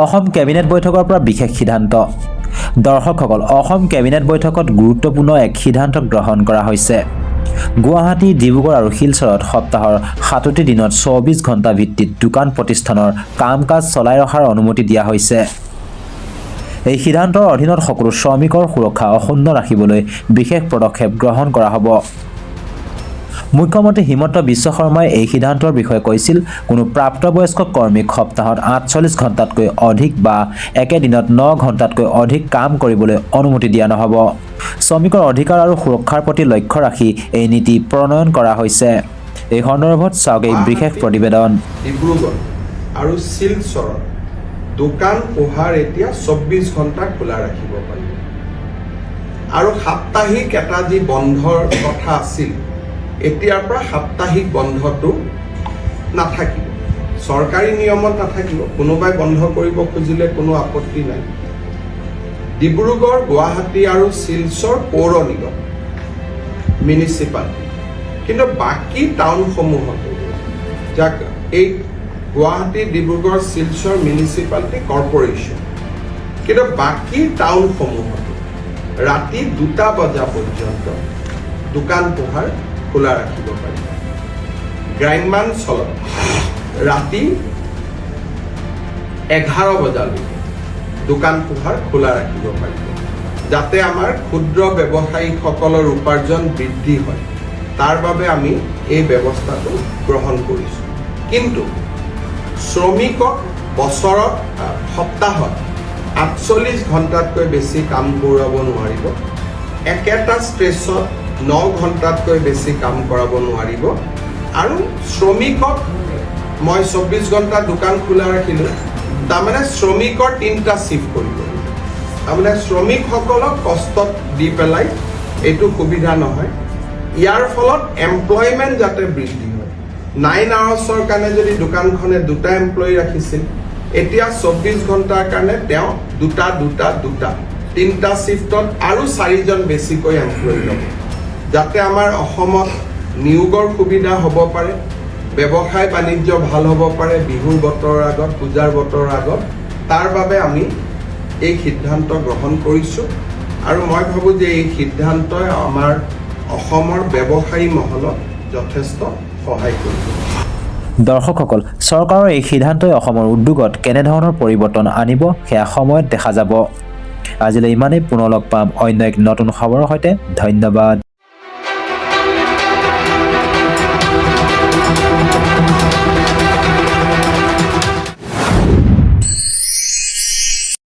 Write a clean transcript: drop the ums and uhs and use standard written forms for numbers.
Assam cabinet বৈঠকৰ পৰা বিশেষ সিদ্ধান্ত। দৰ্শকসকল, অসম কেবিনেট বৈঠকত গুৰুত্বপূৰ্ণ এক সিদ্ধান্ত গ্ৰহণ কৰা হৈছে। গুৱাহাটী, ডিব্ৰুগড় আৰু শিলচৰত সপ্তাহৰ ৭টি দিনত ২৪ ঘণ্টা ভিত্তিত দোকান প্ৰতিষ্ঠানৰ কাম-কাজ চলাই ৰখাৰ অনুমতি দিয়া হৈছে। এই সিদ্ধান্তৰ অধীনত সকলো শ্ৰমিকৰ সুৰক্ষা অক্ষুণ্ণ ৰাখিবলৈ বিশেষ পদক্ষেপ গ্ৰহণ কৰা হ'ব। মুখ্যমন্ত্ৰী হিমন্ত বিশ্ব শৰ্মাই এই সিদ্ধান্তৰ বিষয়ে কৈছিল, কোনো প্ৰাপ্তবয়স্ক কৰ্মীক সপ্তাহত ৪৮ ঘণ্টাতকৈ অধিক বা একেদিনত ৯ ঘণ্টাতকৈ অধিক কাম কৰিবলৈ অনুমতি দিয়া নহ'ব। শ্ৰমিকৰ অধিকাৰ আৰু সুৰক্ষাৰ প্ৰতি লক্ষ্য ৰাখি এই নীতি প্ৰণয়ন কৰা হৈছে। এই সন্দৰ্ভত চাওক এই বিশেষ প্ৰতিবেদন। ডিব্ৰুগড় আৰু শিলচৰত দোকান পোহাৰ এতিয়া ২৪ ঘণ্টা খোলা ৰাখিব পাৰিব আৰু সাপ্তাহিক এটা যি বন্ধৰ কথা আছিল, এতিয়াৰ পৰা সাপ্তাহিক বন্ধটো নাথাকিব। চৰকাৰী নিয়মত নাথাকিব, কোনোবাই বন্ধ কৰিব খুজিলে কোনো আপত্তি নাই। ডিব্ৰুগড়, গুৱাহাটী আৰু শিলচৰ পৌৰ নিগম, মিউনিচিপালিটি, কিন্তু বাকী টাউনসমূহতো, যাক এই গুৱাহাটী, ডিব্ৰুগড়, শিলচৰ মিউনিচিপালিটি কৰ্পৰেশ্যন, কিন্তু বাকী টাউনসমূহতো ৰাতি ২টা বজা পৰ্যন্ত দোকান পোহাৰ খোলা ৰাখিব পাৰিব। গ্ৰাম্যাঞ্চলত ৰাতি ১১ বজালৈকে দোকান পোহাৰ খোলা ৰাখিব পাৰিব, যাতে আমাৰ ক্ষুদ্ৰ ব্যৱসায়ীসকলৰ উপাৰ্জন বৃদ্ধি হয়। তাৰ বাবে আমি এই ব্যৱস্থাটো গ্ৰহণ কৰিছোঁ। কিন্তু শ্ৰমিকক বছৰত সপ্তাহত ৪৮ ঘণ্টাতকৈ বেছি কাম কৰাব নোৱাৰিব। একেটা ষ্ট্ৰেচত ৯ ঘণ্টাতকৈ বেছি কাম কৰাব নোৱাৰিব। আৰু শ্ৰমিকক মই ২৪ ঘণ্টা দোকান খোলা ৰাখিলোঁ, তাৰমানে শ্ৰমিকৰ ৩টা শ্বিফ্ট কৰিব। তাৰমানে শ্ৰমিকসকলক কষ্টত দি পেলাই এইটো সুবিধা নহয়। ইয়াৰ ফলত এমপ্লয়মেণ্ট যাতে বৃদ্ধি হয়। 9 আৱাৰ্ছৰ কাৰণে যদি দোকানখনে 2টা এমপ্লয়ী ৰাখিছিল, এতিয়া ২৪ ঘণ্টাৰ কাৰণে তেওঁ 2টা 3টা শ্বিফ্টত আৰু 4জন বেছিকৈ এমপ্লয়ী ল'ব, যাতে আমাৰ অসমত নিয়োগৰ সুবিধা হ'ব পাৰে, ব্যৱসায় বাণিজ্য ভাল হ'ব পাৰে বিহুৰ বতৰৰ আগত, পূজাৰ বতৰৰ আগত। তাৰ বাবে আমি এই সিদ্ধান্ত গ্ৰহণ কৰিছোঁ আৰু মই ভাবোঁ যে এই সিদ্ধান্তই আমাৰ অসমৰ ব্যৱসায়ী মহলক যথেষ্ট সহায় কৰিব। দৰ্শকসকল, চৰকাৰৰ এই সিদ্ধান্তই অসমৰ উদ্যোগত কেনেধৰণৰ পৰিৱৰ্তন আনিব সেয়া সময়ত দেখা যাব। আজিলৈ ইমানেই, পুনৰ লগ পাম অন্য এক নতুন খবৰৰ সৈতে। ধন্যবাদ।